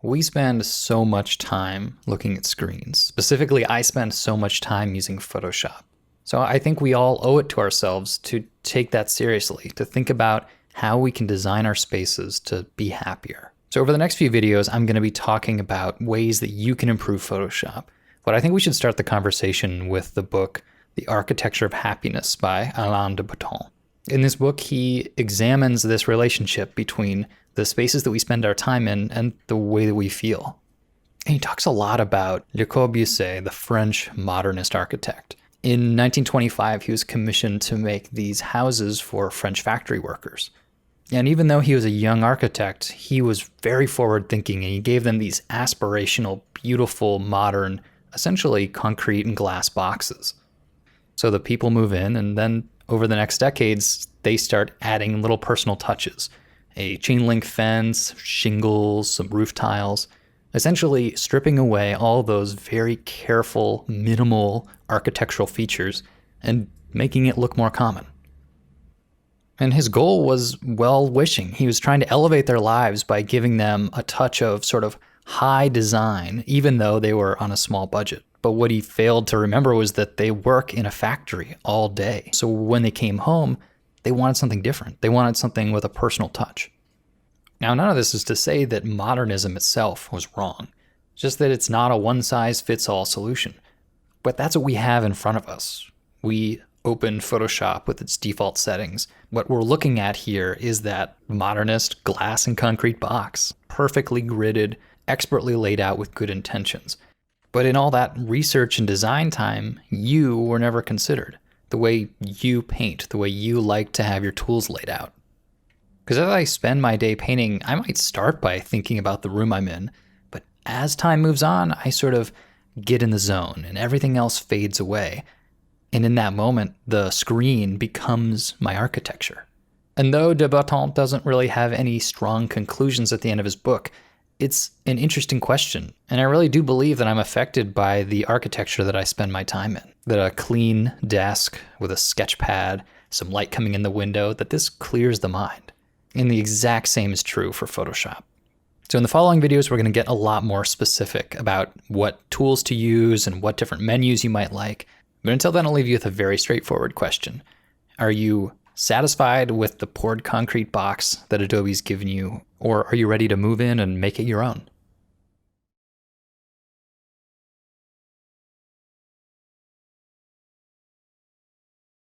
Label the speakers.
Speaker 1: We spend so much time looking at screens. Specifically, I spend so much time using Photoshop. So I think we all owe it to ourselves to take that seriously, to think about how we can design our spaces to be happier. So over the next few videos, I'm going to be talking about ways that you can improve Photoshop. But I think we should start the conversation with the book, The Architecture of Happiness by Alain de Botton. In this book, he examines this relationship between the spaces that we spend our time in and the way that we feel. And he talks a lot about Le Corbusier, the French modernist architect. In 1925, he was commissioned to make these houses for French factory workers. And even though he was a young architect, he was very forward-thinking, and he gave them these aspirational, beautiful, modern, essentially concrete and glass boxes. So the people move in, and then over the next decades, they start adding little personal touches. A chain link fence, shingles, some roof tiles, essentially stripping away all those very careful, minimal architectural features and making it look more common. And his goal was well-wishing. He was trying to elevate their lives by giving them a touch of sort of high design, even though they were on a small budget. But what he failed to remember was that they work in a factory all day. So when they came home, they wanted something different. They wanted something with a personal touch. Now, none of this is to say that modernism itself was wrong, just that it's not a one-size-fits-all solution. But that's what we have in front of us. We open Photoshop with its default settings. What we're looking at here is that modernist glass and concrete box, perfectly gridded, expertly laid out with good intentions. But in all that research and design time, you were never considered. The way you paint, the way you like to have your tools laid out. Because as I spend my day painting, I might start by thinking about the room I'm in, but as time moves on, I sort of get in the zone and everything else fades away. And in that moment, the screen becomes my architecture. And though de Botton doesn't really have any strong conclusions at the end of his book, it's an interesting question, and I really do believe that I'm affected by the architecture that I spend my time in. That a clean desk with a sketch pad, some light coming in the window, that this clears the mind. And the exact same is true for Photoshop. So in the following videos, we're going to get a lot more specific about what tools to use and what different menus you might like. But until then, I'll leave you with a very straightforward question. Are you satisfied with the poured concrete box that Adobe's given you, or are you ready to move in and make it your own?